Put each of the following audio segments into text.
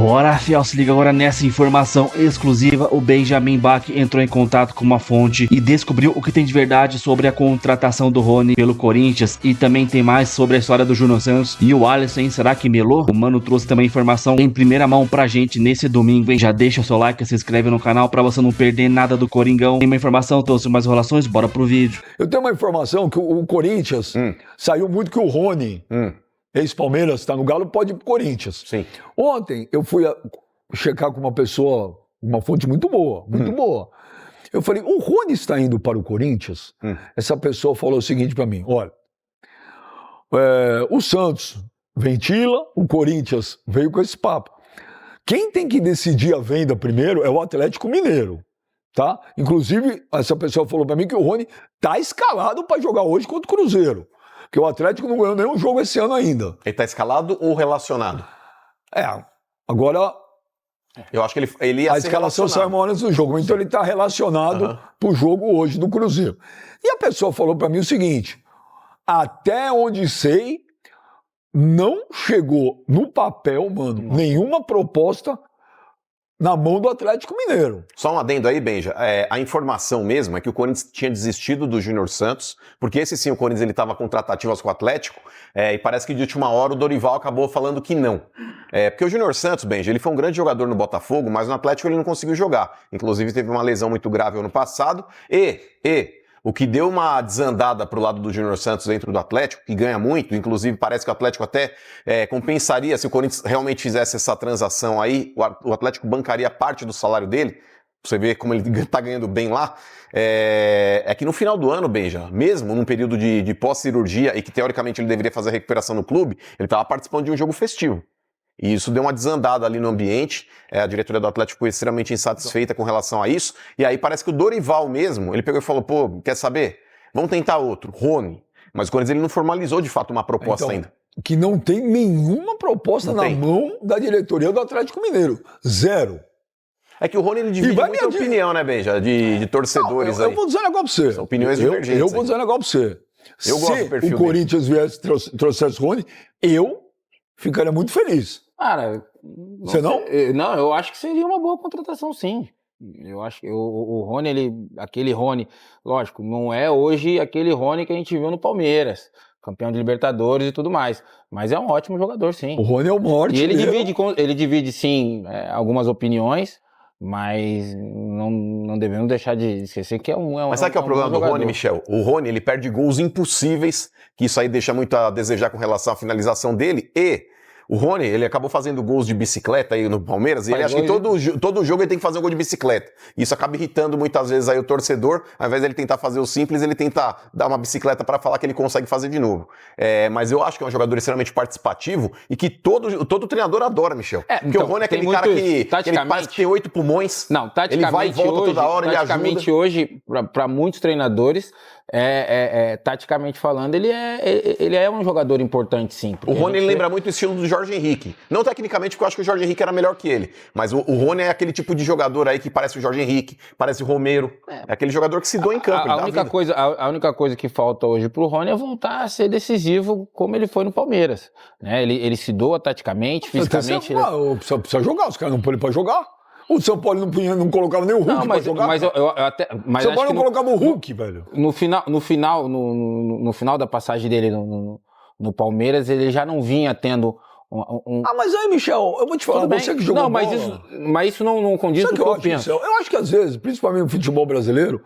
Bora, fiel, se liga agora nessa informação exclusiva. O Benjamin Bach entrou em contato com uma fonte e descobriu o que tem de verdade sobre a contratação do Rony pelo Corinthians. E também tem mais sobre a história do Júnior Santos e o Alisson, hein? Será que melou? O mano trouxe também informação em primeira mão pra gente nesse domingo, hein? Já deixa o seu like, se inscreve no canal pra você não perder nada do Coringão. Tem uma informação, trouxe mais relações, bora pro vídeo. Eu tenho uma informação que o Corinthians saiu muito que o Rony... Ex-Palmeiras, está no Galo, pode ir pro Corinthians. Sim. Ontem eu fui checar com uma pessoa, uma fonte muito boa, muito boa. Eu falei, o Rony está indo para o Corinthians? Essa pessoa falou o seguinte para mim, olha, o Santos ventila, o Corinthians veio com esse papo. Quem tem que decidir a venda primeiro é o Atlético Mineiro, tá? Inclusive, essa pessoa falou para mim que o Rony está escalado para jogar hoje contra o Cruzeiro. Porque o Atlético não ganhou nenhum jogo esse ano ainda. Ele tá escalado ou relacionado? Agora... Eu acho que ele ia a escalação sai uma hora antes do jogo, então ele está relacionado pro jogo hoje do Cruzeiro. E a pessoa falou para mim o seguinte, até onde sei, não chegou no papel, mano, nenhuma proposta na mão do Atlético Mineiro. Só um adendo aí, Benja. A informação mesmo é que o Corinthians tinha desistido do Júnior Santos, porque esse sim, o Corinthians ele estava com tratativas com o Atlético, e parece que de última hora o Dorival acabou falando que não. Porque o Júnior Santos, Benja, ele foi um grande jogador no Botafogo, mas no Atlético ele não conseguiu jogar. Inclusive teve uma lesão muito grave ano passado, o que deu uma desandada pro lado do Júnior Santos dentro do Atlético, que ganha muito, inclusive parece que o Atlético até compensaria, se o Corinthians realmente fizesse essa transação aí, o Atlético bancaria parte do salário dele, pra você ver como ele tá ganhando bem lá, é que no final do ano, Benja, mesmo num período de pós-cirurgia e que teoricamente ele deveria fazer a recuperação no clube, ele tava participando de um jogo festivo. E isso deu uma desandada ali no ambiente, a diretoria do Atlético ficou extremamente insatisfeita com relação a isso, e aí parece que o Dorival mesmo, ele pegou e falou, pô, quer saber? Vamos tentar outro, Rony. Mas o Corinthians ele não formalizou de fato uma proposta ainda. Que não tem nenhuma proposta na mão da diretoria do Atlético Mineiro. Zero. É que o Rony ele divide muita opinião, né, Benja, de torcedores aí. Eu vou dizer um negócio pra você. São opiniões divergentes. Eu vou dizer um negócio pra você. Eu gosto do perfil Se o Corinthians viesse e trouxesse o Rony, eu ficaria muito feliz. Cara, você não? Não, eu acho que seria uma boa contratação, sim. Eu acho que o Rony, aquele Rony, lógico, não é hoje aquele Rony que a gente viu no Palmeiras, campeão de Libertadores e tudo mais, mas é um ótimo jogador, sim. O Rony é o maior e ele divide, sim, algumas opiniões, mas não devemos deixar de esquecer que é um Mas sabe que é o problema do Rony, Michel? O Rony, ele perde gols impossíveis, que isso aí deixa muito a desejar com relação à finalização dele, o Rony, ele acabou fazendo gols de bicicleta aí no Palmeiras, e ele acha que todo jogo ele tem que fazer um gol de bicicleta. Isso acaba irritando muitas vezes aí o torcedor, ao invés dele tentar fazer o simples, ele tenta dar uma bicicleta para falar que ele consegue fazer de novo. Mas eu acho que é um jogador extremamente participativo e que todo treinador adora, Michel. Porque então, o Rony é aquele cara que ele parece que tem 8 pulmões, ele vai e volta toda hora, ele ajuda. Taticamente hoje, para muitos treinadores, taticamente falando, ele é um jogador importante, sim. O Rony ele lembra muito o estilo do Jorge Henrique. Não tecnicamente, porque eu acho que o Jorge Henrique era melhor que ele. Mas o Rony é aquele tipo de jogador aí que parece o Jorge Henrique, parece o Romero. É aquele jogador que se doa em campo. A única coisa que falta hoje pro Rony é voltar a ser decisivo como ele foi no Palmeiras. Né? Ele se doa taticamente, fisicamente. Precisa jogar, os caras não põem ele pra jogar. O São Paulo não colocava nem o Hulk pra jogar. Mas o São Paulo não colocava o Hulk, velho. No final da passagem dele no Palmeiras, ele já não vinha tendo mas aí, Michel, eu vou te falar, você que jogou bola... Mas isso não condiz com o que eu penso. Eu acho que às vezes, principalmente no futebol brasileiro,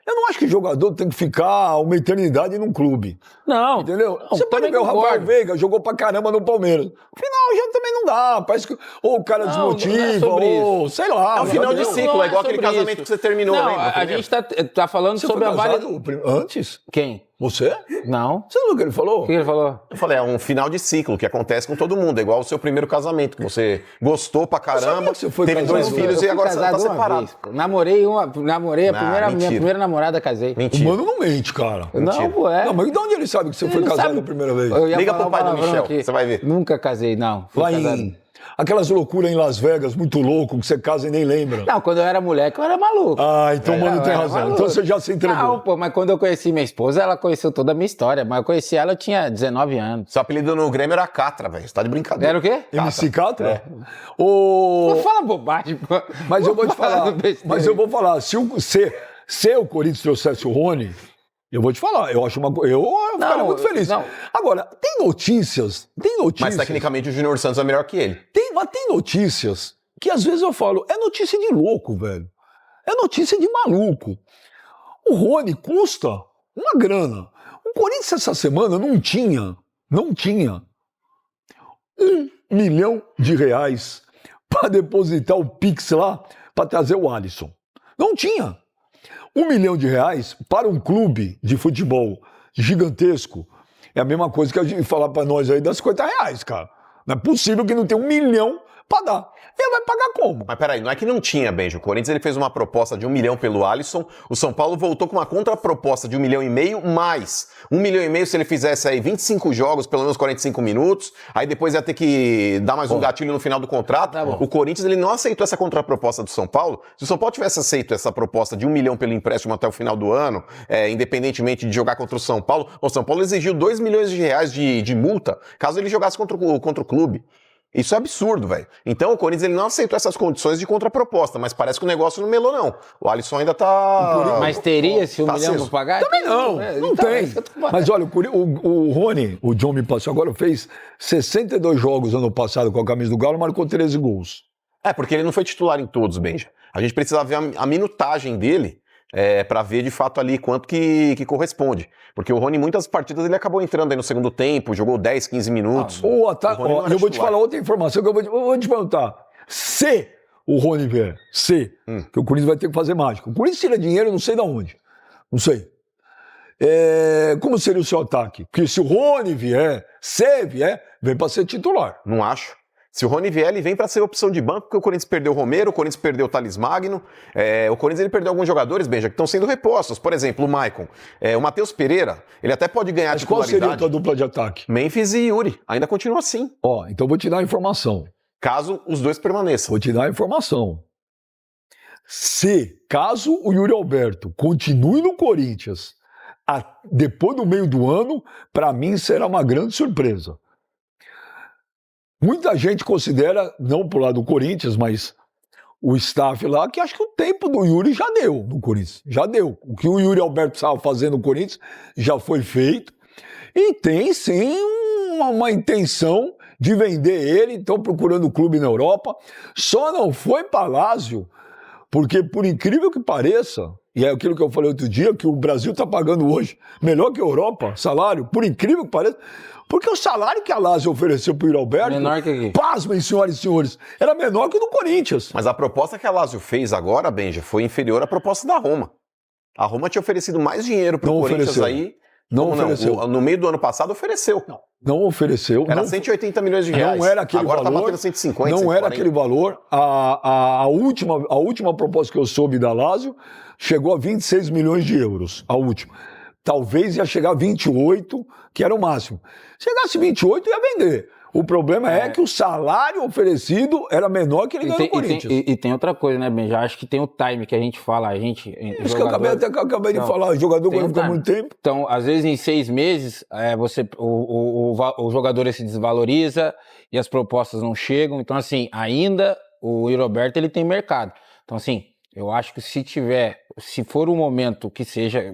eu não acho que jogador tem que ficar uma eternidade num clube. Não. Entendeu? Você pode ver o Rafael Veiga, jogou pra caramba no Palmeiras. Afinal, já também não dá. Parece que ou o cara desmotiva, ou sei lá. É um final de ciclo, é igual aquele casamento que você terminou, não, lembra? A gente tá falando sobre a várias... Antes? Quem? Você? Não. Você não viu o que ele falou? O que ele falou? Eu falei, é um final de ciclo que acontece com todo mundo. É igual o seu primeiro casamento, que você gostou pra caramba, teve 2 filhos e agora você tá separado. Namorei a minha primeira namorada, casei. Mentira. O mano não mente, cara. Não, pô, Não, mas de onde ele sabe que você foi casado a primeira vez? Liga pro pai do Michel, você vai ver. Nunca casei, não. Lá em Aquelas loucuras em Las Vegas, muito louco, que você casa e nem lembra. Não, quando eu era moleque, eu era maluco. Ah, então o mano tem razão. Maluco. Então você já se entregou. Não, pô, mas quando eu conheci minha esposa, ela conheceu toda a minha história. Mas eu conheci ela, eu tinha 19 anos. Seu apelido no Grêmio era Catra, velho. Você tá de brincadeira. Era o quê? MC Catra? Não fala bobagem, pô. Mas eu vou te Fala falar. besteira. Mas eu vou falar. Se o Corinthians trouxesse o Rony, eu vou te falar. Eu acho eu ficaria muito feliz. Não. Agora, tem notícias. Mas tecnicamente o Júnior Santos é melhor que ele. Mas tem notícias que às vezes eu falo, é notícia de louco, velho. É notícia de maluco. O Rony custa uma grana. O Corinthians essa semana não tinha R$ 1 milhão para depositar o Pix lá para trazer o Alisson. Não tinha. R$ 1 milhão para um clube de futebol gigantesco é a mesma coisa que a gente falar para nós aí das R$ 50, cara. Não é possível que não tenha R$ 1 milhão para dar. Ele vai pagar como? Mas peraí, não é que não tinha, Benjo. O Corinthians ele fez uma proposta de 1 milhão pelo Alisson, o São Paulo voltou com uma contraproposta de 1,5 milhão, mais 1,5 milhão se ele fizesse aí 25 jogos, pelo menos 45 minutos, aí depois ia ter que dar mais um gatilho no final do contrato. Tá bom. O Corinthians ele não aceitou essa contraproposta do São Paulo. Se o São Paulo tivesse aceito essa proposta de 1 milhão pelo empréstimo até o final do ano, independentemente de jogar contra o São Paulo exigiu R$ 2 milhões de multa caso ele jogasse contra o clube. Isso é absurdo, velho. Então o Corinthians ele não aceitou essas condições de contraproposta, mas parece que o negócio não melou, não. O Alisson ainda tá... Mas teria esse 1 milhão aceso. para pagar? Também não, não então, tem. isso que eu tô falando. Mas olha, o Rony, o John me passou agora, fez 62 jogos ano passado com a camisa do Galo, marcou 13 gols. Porque ele não foi titular em todos, Benja. A gente precisa ver a minutagem dele para ver de fato ali quanto que corresponde. Porque o Rony, muitas partidas, ele acabou entrando aí no segundo tempo, jogou 10, 15 minutos. Eu vou te falar outra informação que eu vou te perguntar. Se o Rony vier, que o Corinthians vai ter que fazer mágica. O Corinthians tira dinheiro, eu não sei de onde. Não sei. Como seria o seu ataque? Porque se o Rony vier, vem para ser titular. Não acho. Se o Rony vier, ele vem para ser opção de banco, porque o Corinthians perdeu o Romero, o Corinthians perdeu o Thales Magno, o Corinthians ele perdeu alguns jogadores, Benja, que estão sendo repostos. Por exemplo, o Maicon, o Matheus Pereira, ele até pode ganhar Mas qual titularidade. seria a tua dupla de ataque? Memphis e Yuri, ainda continua assim, Então vou te dar a informação. caso os dois permaneçam. Vou te dar a informação. Caso o Yuri Alberto continue no Corinthians depois do meio do ano, para mim será uma grande surpresa. Muita gente considera, não pro lado do Corinthians, mas o staff lá, que acho que o tempo do Yuri já deu no Corinthians. Já deu. O que o Yuri Alberto estava fazendo no Corinthians já foi feito. E tem, sim, uma intenção de vender ele. Estão procurando o clube na Europa. Só não foi para Lazio, porque, por incrível que pareça, e é aquilo que eu falei outro dia, que o Brasil está pagando hoje melhor que a Europa, salário, por incrível que pareça, porque o salário que a Lazio ofereceu para o Yuri Alberto, Menor que aqui. pasmem, senhoras e senhores, era menor que o do Corinthians. Mas a proposta que a Lazio fez agora, Benja, foi inferior à proposta da Roma. A Roma tinha oferecido mais dinheiro para o Corinthians ofereceu. aí. Não ofereceu. No meio do ano passado ofereceu. Não ofereceu. Era não, 180 milhões de reais. Não era aquele agora valor. Agora tá batendo 150, Não 140. era aquele valor. A última proposta que eu soube da Lazio chegou a 26 milhões de euros. A última. Talvez ia chegar a 28, que era o máximo. Chegasse 28, ia vender. O problema é que o salário oferecido era menor que ele ganhou no Corinthians. E tem outra coisa, né, Ben? Já acho que tem o time que a gente fala, Isso que eu acabei de falar, o jogador quando fica muito tempo. Então, às vezes em 6 meses, o jogador se desvaloriza e as propostas não chegam. Então, assim, ainda o Yuri Alberto ele tem mercado. Então, assim, eu acho que se for um momento que seja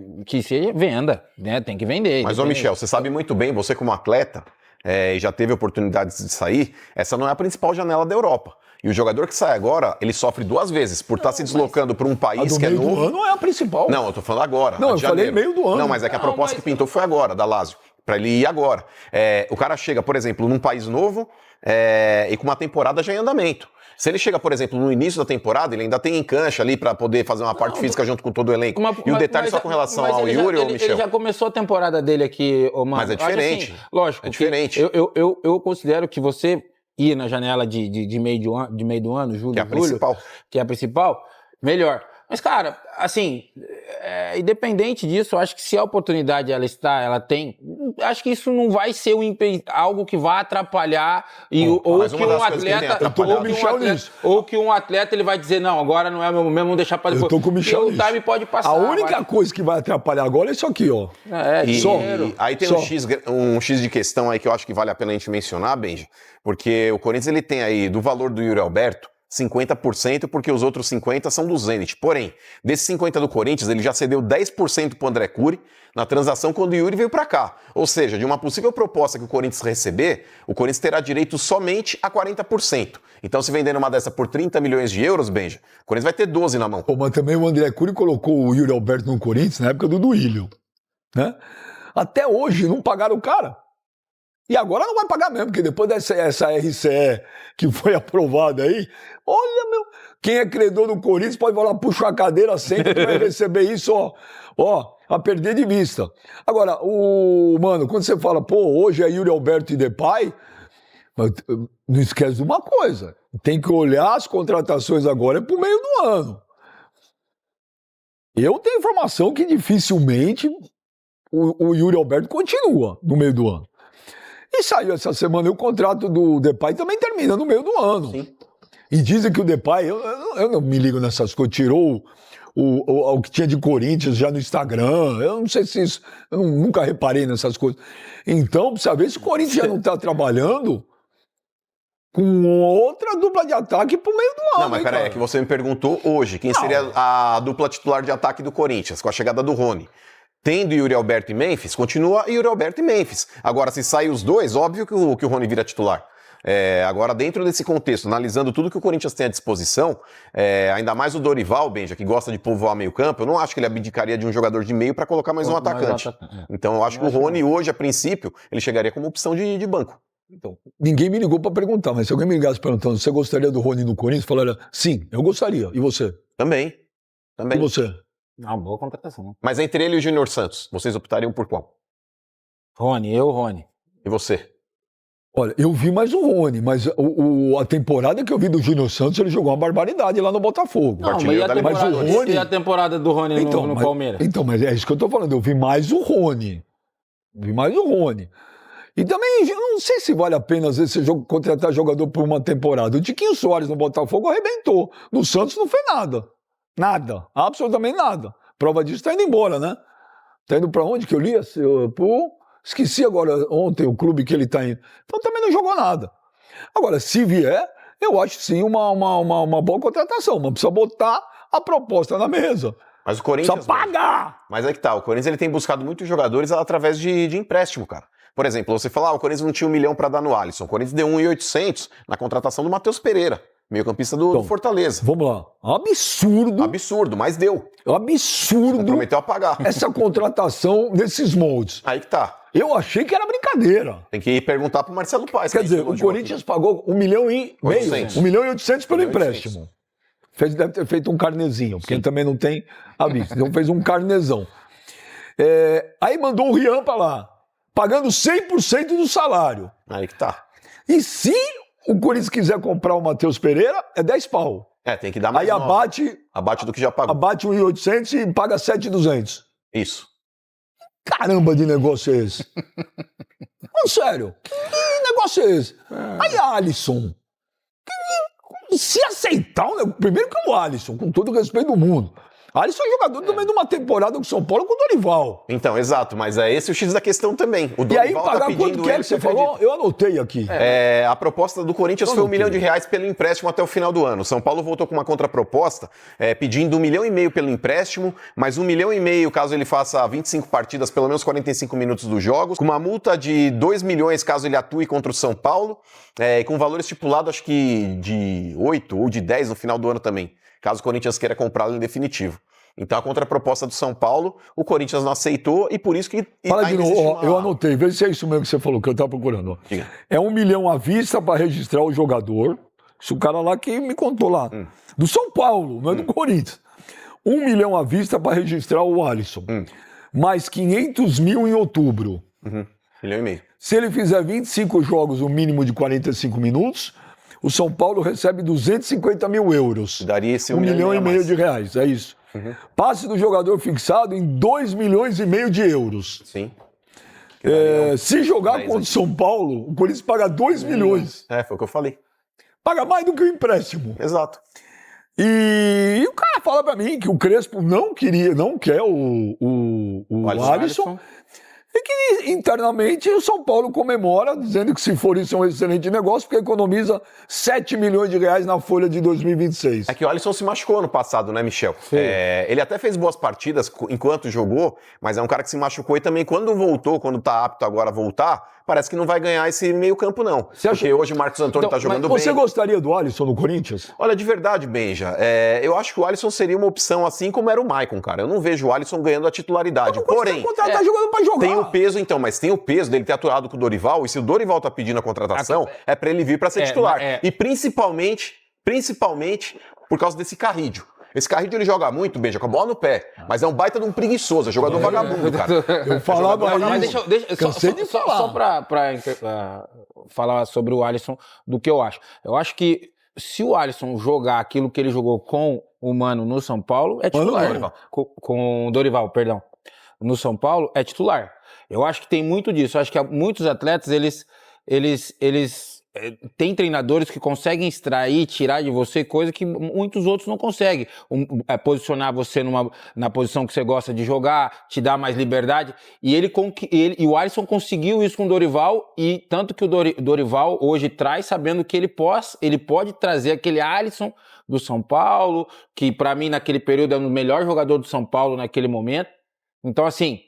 venda, né? Tem que vender. Mas, Michel, você sabe muito bem, você como atleta, e já teve oportunidades de sair, essa não é a principal janela da Europa. E o jogador que sai agora, ele sofre 2 vezes, por estar se deslocando para um país que é novo. Meio do ano é a principal. Não, eu tô falando agora. Não, eu falei meio do ano. Não, mas é que a proposta que pintou foi agora, da Lazio. Pra ele ir agora. O cara chega, por exemplo, num país novo e com uma temporada já em andamento. Se ele chega, por exemplo, no início da temporada, ele ainda tem encancha ali pra poder fazer uma parte física junto com todo o elenco. E o detalhe só com relação ao Yuri ou Michel? Ele já começou a temporada dele aqui, Mano. Mas é diferente. Assim, lógico. É diferente. Eu considero que você ir na janela de meio do ano, julho, Que é a principal. que é a principal, melhor. Mas, cara, assim, independente disso, eu acho que se a oportunidade ela tem, acho que isso não vai ser algo que vai atrapalhar ou que um atleta ele vai dizer, não, agora não é meu mesmo, vamos deixar para depois. Eu tô com o Michel o time pode passar. A única coisa que vai atrapalhar agora é isso aqui, ó. Aí tem um X de questão aí que eu acho que vale a pena a gente mencionar, Benji, porque o Corinthians ele tem aí, do valor do Yuri Alberto, 50%, porque os outros 50% são do Zenit. Porém, desses 50% do Corinthians, ele já cedeu 10% pro André Cury na transação quando o Yuri veio para cá. Ou seja, de uma possível proposta que o Corinthians receber, o Corinthians terá direito somente a 40%. Então, se vendendo uma dessa por 30 milhões de euros, Benja, o Corinthians vai ter 12 na mão. Mas também o André Cury colocou o Yuri Alberto no Corinthians na época do Duílio, né? Até hoje não pagaram o cara. E agora não vai pagar mesmo, porque depois dessa RCE que foi aprovada aí, olha, meu, quem é credor do Corinthians pode falar, puxa a cadeira sempre que vai receber isso, ó, a perder de vista. Agora, mano, quando você fala, pô, hoje é Yuri Alberto e Depay, não esquece de uma coisa, tem que olhar as contratações agora pro meio do ano. Eu tenho informação que dificilmente o Yuri Alberto continua no meio do ano. E saiu essa semana o contrato do Depay também termina no meio do ano. Sim. E dizem que o Depay, eu não me ligo nessas coisas, tirou o que tinha de Corinthians já no Instagram. Eu não sei se isso, eu nunca reparei nessas coisas. Então, precisa ver se o Corinthians já não está trabalhando com outra dupla de ataque pro meio do ano. Não, mas peraí, é que você me perguntou hoje quem seria a dupla titular de ataque do Corinthians, com a chegada do Rony. Tendo Yuri Alberto e Memphis, continua Yuri Alberto e Memphis. Agora, se sair os dois, óbvio que o Rony vira titular. Agora, dentro desse contexto, analisando tudo que o Corinthians tem à disposição, ainda mais o Dorival, Benja, que gosta de povoar meio campo, eu não acho que ele abdicaria de um jogador de meio para colocar mais um atacante. Então, eu acho que o Rony hoje, a princípio, ele chegaria como opção de banco. Então, ninguém me ligou para perguntar, mas se alguém me ligasse perguntando, você gostaria do Rony no Corinthians? Eu falaria, sim, eu gostaria. E você? Também. E você? Uma boa contratação. Mas entre ele e o Júnior Santos, vocês optariam por qual? Rony. E você? Olha, eu vi mais o Rony, mas a temporada que eu vi do Júnior Santos, ele jogou uma barbaridade lá no Botafogo. Não, mas o Rony... E a temporada do Rony no Palmeiras? Então, mas é isso que eu tô falando, eu vi mais o Rony. E também, eu não sei se vale a pena, às vezes, você contratar jogador por uma temporada. O Tiquinho Soares no Botafogo arrebentou. No Santos não fez nada. Nada. Absolutamente nada. Prova disso tá indo embora, né? Tá indo pra onde que eu li? Esqueci agora ontem o clube que ele tá indo. Então também não jogou nada. Agora, se vier, eu acho sim uma boa contratação. Mas precisa botar a proposta na mesa. Mas o Corinthians... Precisa pagar! Mas é que tá, o Corinthians ele tem buscado muitos jogadores através de empréstimo, cara. Por exemplo, você fala, o Corinthians não tinha 1 milhão pra dar no Alisson. O Corinthians deu 1.800 na contratação do Matheus Pereira, meio-campista do Fortaleza. Vamos lá. Absurdo. Absurdo, mas deu. Absurdo. Prometeu apagar. Essa contratação nesses moldes. Aí que tá. Eu achei que era brincadeira. Tem que ir perguntar pro Marcelo Paes. Quer dizer, o Corinthians pagou 1,5 milhão, 1,8 milhão pelo empréstimo. Deve ter feito um carnezinho, porque ele também não tem a vista. Então fez um carnezão. Aí mandou o Rian pra lá, pagando 100% do salário. Aí que tá. E se o Corinthians quiser comprar o Matheus Pereira, é 10 pau. Tem que dar mais. Aí abate do que já pagou. Abate 1.800 e paga 7.200. Isso. Caramba de negócio é esse? Não, sério. Que negócio é esse? Aí Alisson. Se aceitar, primeiro que o Alisson, com todo o respeito do mundo. Alisson é jogador também de uma temporada com o São Paulo com o Dorival. Então, exato, mas é esse o X da questão também. O Dorival e aí pagar quanto que você falou? Eu anotei aqui. A proposta do Corinthians foi R$1 milhão pelo empréstimo até o final do ano. São Paulo voltou com uma contraproposta pedindo 1,5 milhão pelo empréstimo, mais 1,5 milhão caso ele faça 25 partidas, pelo menos 45 minutos dos jogos, com uma multa de 2 milhões caso ele atue contra o São Paulo, com valor estipulado acho que de 8 ou de 10 no final do ano também, caso o Corinthians queira comprá-lo em definitivo. Então, a contraproposta do São Paulo, o Corinthians não aceitou e por isso que... Fala de novo, eu anotei, vê se é isso mesmo que você falou, que eu estava procurando. Diga. É 1 milhão à vista para registrar o jogador, isso o cara lá que me contou lá, do São Paulo, não é do Corinthians. 1 milhão à vista para registrar o Alisson, mais 500 mil em outubro. 1,5 milhão. Se ele fizer 25 jogos, o mínimo de 45 minutos... O São Paulo recebe 250 mil euros. Daria esse 1,5 milhão de reais, é isso. Passe do jogador fixado em 2,5 milhões de euros. Sim. Se jogar 10 contra o aqui. São Paulo, o Corinthians paga 2 milhões. Foi o que eu falei. Paga mais do que o empréstimo. Exato. E o cara fala pra mim que o Crespo não quer o Alisson. E que internamente o São Paulo comemora, dizendo que se for isso é um excelente negócio, porque economiza 7 milhões de reais na folha de 2026. É que o Alisson se machucou ano passado, né, Michel? Ele até fez boas partidas enquanto jogou, mas é um cara que se machucou e também quando voltou, quando tá apto agora a voltar, parece que não vai ganhar esse meio campo, não. Porque hoje o Marcos Antônio tá jogando bem. Você gostaria do Alisson no Corinthians? Olha, de verdade, Benja, eu acho que o Alisson seria uma opção assim como era o Maicon, cara. Eu não vejo o Alisson ganhando a titularidade. Porém, tá jogando pra jogar. tem o peso, então, mas tem o peso dele ter atuado com o Dorival, e se o Dorival tá pedindo a contratação, é pra ele vir pra ser titular. E principalmente por causa desse Carrídio. Esse Carrídio ele joga muito, Benja, com a bola no pé, mas é um baita de um preguiçoso, é jogador vagabundo, cara. Eu falava aí. Mas só pra falar sobre o Alisson do que eu acho. Eu acho que se o Alisson jogar aquilo que ele jogou com o Mano no São Paulo, é titular. Com o Dorival, perdão. No São Paulo, é titular. Eu acho que tem muito disso. Eu acho que muitos atletas, eles têm treinadores que conseguem extrair, tirar de você coisa que muitos outros não conseguem. Posicionar você na posição que você gosta de jogar, te dar mais liberdade. E o Alisson conseguiu isso com o Dorival, e tanto que o Dorival hoje traz, sabendo que ele pode trazer aquele Alisson do São Paulo, que para mim naquele período é o melhor jogador do São Paulo naquele momento. Então assim,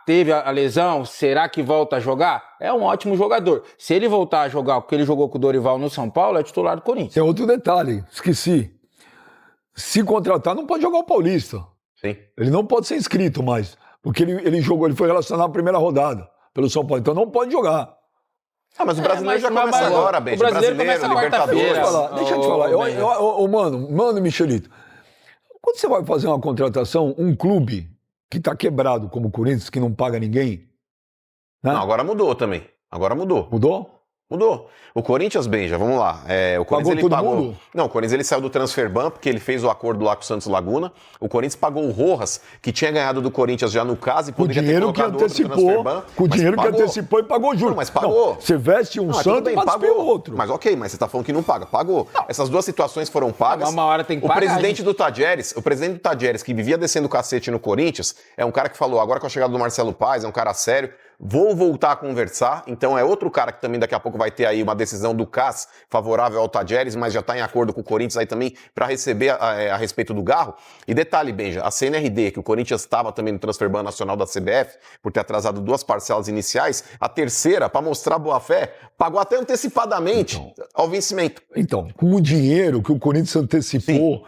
teve a lesão, será que volta a jogar? É um ótimo jogador. Se ele voltar a jogar o que ele jogou com o Dorival no São Paulo, é titular do Corinthians. Tem outro detalhe, esqueci. Se contratar, não pode jogar o Paulista. Sim. Ele não pode ser inscrito mais, porque ele foi relacionado na primeira rodada pelo São Paulo, então não pode jogar. Mas o brasileiro já começa agora, Benja. O brasileiro, Libertadores. Deixa eu te falar. Mano, Michelito, quando você vai fazer uma contratação, um clube que tá quebrado como o Corinthians, que não paga ninguém. Né? Não, agora mudou também. Mudou? Mudou. O Corinthians, Benja, vamos lá. O Corinthians Pagou todo mundo? Não, o Corinthians ele saiu do Transferban, porque ele fez o acordo lá com o Santos Laguna. O Corinthians pagou o Rojas, que tinha ganhado do Corinthians já no caso e poderia ter colocado outro Transferban. Com o dinheiro que antecipou e pagou juros. Não, mas pagou. Não, você veste um Santos e pagou o outro. Mas ok, mas você tá falando que não paga. Pagou. Não. Essas duas situações foram pagas. Uma hora tem que pagar. O presidente do Tadieres, que vivia descendo o cacete no Corinthians, é um cara que falou, agora com a chegada do Marcelo Paes, é um cara sério, vou voltar a conversar. Então é outro cara que também daqui a pouco vai ter aí uma decisão do CAS favorável ao Tadieres, mas já está em acordo com o Corinthians aí também para receber a respeito do Garro. E detalhe, Benja, a CNRD, que o Corinthians estava também no Transferban Nacional da CBF, por ter atrasado 2 parcelas iniciais, a terceira, para mostrar boa-fé, pagou até antecipadamente ao vencimento. Então, com o dinheiro que o Corinthians antecipou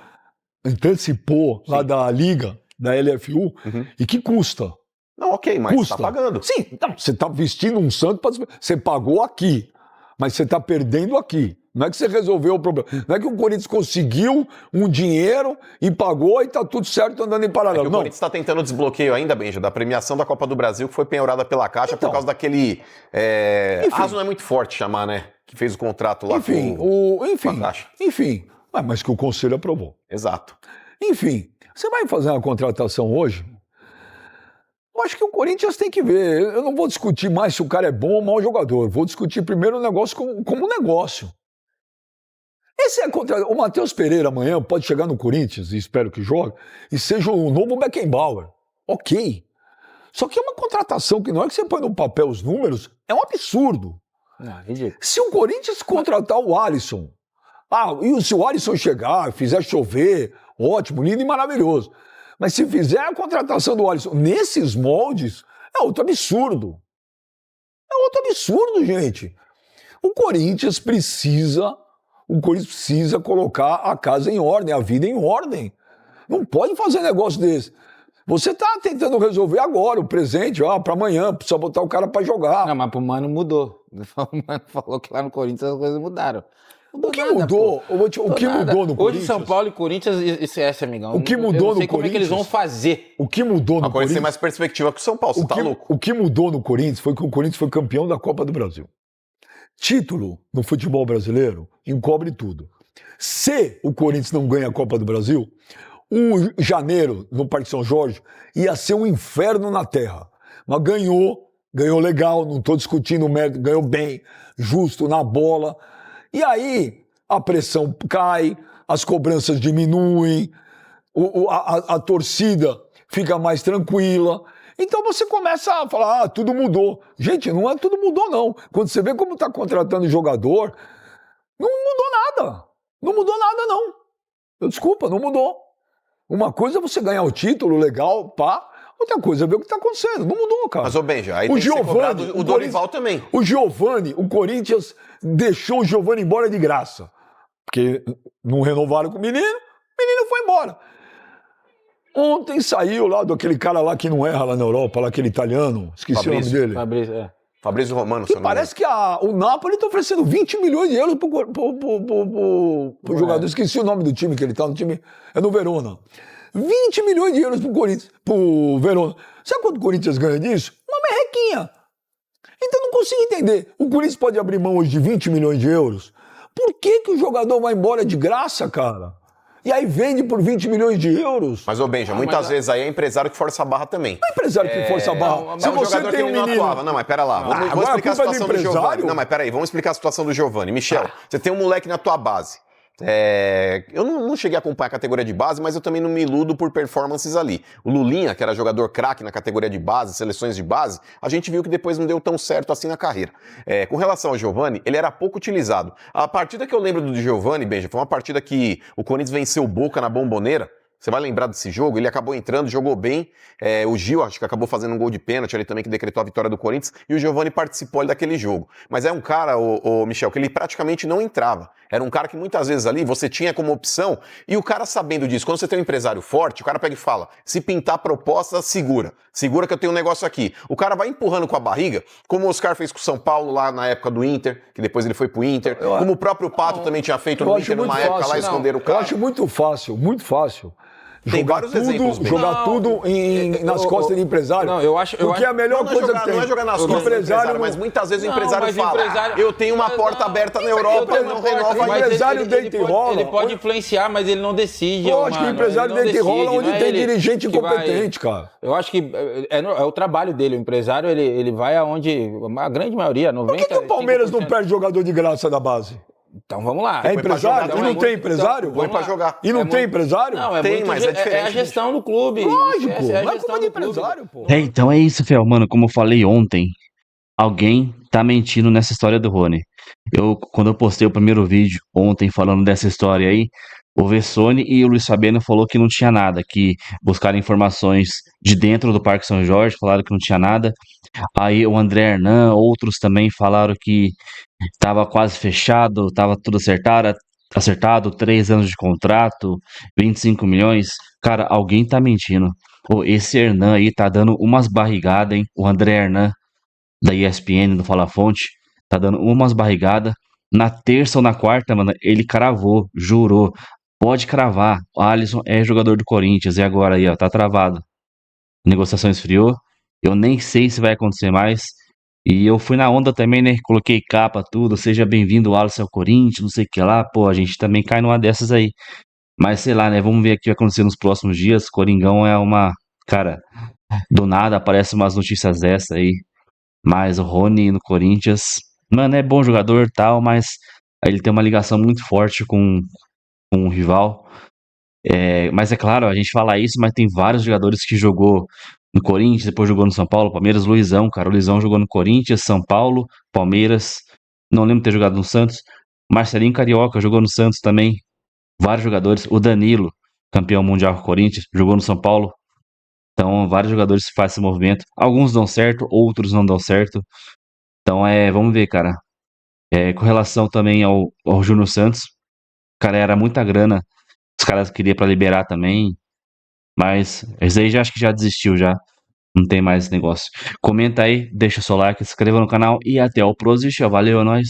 lá da Liga, da LFU, e que custa. Não, ok, mas você tá pagando. Sim, então, você tá vestindo um santo, você pagou aqui, mas você tá perdendo aqui. Não é que você resolveu o problema. Não é que o Corinthians conseguiu um dinheiro e pagou e tá tudo certo andando em paralelo. O Corinthians está tentando desbloqueio ainda, Benja, da premiação da Copa do Brasil, que foi penhorada pela Caixa por causa daquele... Raso não é muito forte chamar, né? Que fez o contrato lá com a Caixa. Enfim, mas que o Conselho aprovou. Exato. Enfim, você vai fazer uma contratação hoje... Eu acho que o Corinthians tem que ver. Eu não vou discutir mais se o cara é bom ou mau jogador. Vou discutir primeiro o negócio como negócio. O Matheus Pereira amanhã pode chegar no Corinthians, e espero que jogue, e seja o novo Beckenbauer. Ok. Só que é uma contratação que não é que você põe no papel os números, é um absurdo. Se o Corinthians contratar o Alisson, e se o Alisson chegar, fizer chover, ótimo, lindo e maravilhoso. Mas se fizer a contratação do Alisson nesses moldes, é outro absurdo. É outro absurdo, gente. O Corinthians precisa colocar a casa em ordem, a vida em ordem. Não pode fazer negócio desse. Você está tentando resolver agora, o presente, para amanhã, precisa botar o cara para jogar. Não, mas pro Mano mudou. O Mano falou que lá no Corinthians as coisas mudaram. O que mudou no Corinthians? Hoje São Paulo e Corinthians esquece, amigão. O que mudou no Corinthians? Eu não sei como é que eles vão fazer. O que mudou no Corinthians? tem mais perspectiva que o São Paulo, você tá louco. O que mudou no Corinthians foi que o Corinthians foi campeão da Copa do Brasil. Título no futebol brasileiro encobre tudo. Se o Corinthians não ganha a Copa do Brasil, janeiro no Parque São Jorge ia ser um inferno na terra. Mas ganhou ganhou legal, não estou discutindo o mérito, ganhou bem, justo, na bola. E aí a pressão cai, as cobranças diminuem, a torcida fica mais tranquila. Então você começa a falar, tudo mudou. Gente, não é tudo mudou, não. Quando você vê como está contratando jogador, não mudou nada. Não mudou nada, não. Desculpa, não mudou. Uma coisa é você ganhar o título, legal, pá. Outra coisa é ver o que está acontecendo. Não mudou, cara. Mas, ô Benja, aí o tem que ser Giovani, cobrado o Dorival também. O Giovani, o Corinthians deixou o Giovani embora de graça. Porque não renovaram com o menino foi embora. Ontem saiu lá daquele cara lá que não erra lá na Europa, lá aquele italiano, esqueci Fabrício, o nome dele. Fabrício Romano. Que parece que o Napoli está oferecendo 20 milhões de euros pro jogador. Esqueci o nome do time que ele está, no time é no Verona. 20 milhões de euros pro Verona. Sabe quanto o Corinthians ganha disso? Uma merrequinha. Então não consigo entender. O Corinthians pode abrir mão hoje de 20 milhões de euros? Por que o jogador vai embora de graça, cara? E aí vende por 20 milhões de euros. Mas, ô Benja, muitas vezes aí é empresário que força a barra também. Não é empresário que força a barra. Se você tem um menino... Não, mas pera lá. Vamos explicar a situação do Giovani. Não, mas pera aí. Vamos explicar a situação do Giovani. Michel, você tem um moleque na tua base. Eu não cheguei a acompanhar a categoria de base, mas eu também não me iludo por performances ali. O Lulinha, que era jogador craque na categoria de base, seleções de base, a gente viu que depois não deu tão certo assim na carreira. Com relação ao Giovani, ele era pouco utilizado. A partida que eu lembro do Giovani, Benja, foi uma partida que o Corinthians venceu o Boca na Bombonera. Você vai lembrar desse jogo? Ele acabou entrando, jogou bem. O Gil, acho que acabou fazendo um gol de pênalti ali também, que decretou a vitória do Corinthians. E o Giovani participou ali daquele jogo. Mas é um cara, o Michel, que ele praticamente não entrava. Era um cara que muitas vezes ali você tinha como opção. E o cara sabendo disso, quando você tem um empresário forte, o cara pega e fala, se pintar proposta, segura. Segura que eu tenho um negócio aqui. O cara vai empurrando com a barriga, como o Oscar fez com o São Paulo lá na época do Inter, que depois ele foi pro Inter. Como o próprio Pato também tinha feito no Inter numa época lá, esconder o cara. Eu acho muito fácil, muito fácil. Tem vários exemplos. Jogar tudo nas costas de empresário. Não, eu acho. Porque a melhor coisa que tem. Não é jogar nas costas do empresário, mas muitas vezes o empresário fala: eu tenho uma porta aberta na Europa, eu não renovo a empresário deita e rola. Ele pode influenciar, mas ele não decide. Lógico que o empresário deita e rola onde tem dirigente incompetente, cara. Eu acho que é o trabalho dele. O empresário, ele vai aonde a grande maioria, 90%. Por que o Palmeiras não perde jogador de graça da base? Então vamos lá. É empresário? E não tem empresário? Põe pra jogar. E não tem empresário? Não, tem, mas é diferente. É a gestão do clube. Lógico, não é culpa de empresário, pô. Então é isso, Fel. Mano, como eu falei ontem, alguém tá mentindo nessa história do Rony. Quando eu postei o primeiro vídeo ontem falando dessa história aí, o Vessone e o Luiz Fabiano falou que não tinha nada, que buscaram informações de dentro do Parque São Jorge, falaram que não tinha nada. Aí o André Hernan, outros também falaram que estava quase fechado, estava tudo acertado, 3 anos de contrato, 25 milhões. Cara, alguém tá mentindo. Pô, esse Hernan aí tá dando umas barrigadas, hein? O André Hernan, da ESPN, do Fala Fonte, tá dando umas barrigadas. Na terça ou na quarta, mano, ele cravou, jurou. Pode cravar. O Alisson é jogador do Corinthians. E agora aí, ó, tá travado. A negociação esfriou. Eu nem sei se vai acontecer mais. E eu fui na onda também, né? Coloquei capa, tudo. Seja bem-vindo, Alisson ao Corinthians, não sei o que lá. Pô, a gente também cai numa dessas aí. Mas sei lá, né? Vamos ver o que vai acontecer nos próximos dias. Coringão é uma. Cara, do nada aparecem umas notícias dessa aí. Mas o Rony no Corinthians. Mano, é bom jogador e tal, mas ele tem uma ligação muito forte com o rival. Mas é claro, a gente fala isso, mas tem vários jogadores que jogou no Corinthians, depois jogou no São Paulo, Palmeiras, Luizão, cara. O Luizão jogou no Corinthians, São Paulo, Palmeiras. Não lembro de ter jogado no Santos. Marcelinho Carioca jogou no Santos também. Vários jogadores. O Danilo, campeão mundial com o Corinthians, jogou no São Paulo. Então, vários jogadores fazem esse movimento. Alguns dão certo, outros não dão certo. Então, vamos ver, cara. Com relação também ao Júnior Santos, cara, era muita grana. Os caras queriam pra liberar também. Mas esse aí já acho que já desistiu já. Não tem mais esse negócio. Comenta aí, deixa o seu like, se inscreva no canal e até o próximo. Valeu, é nóis.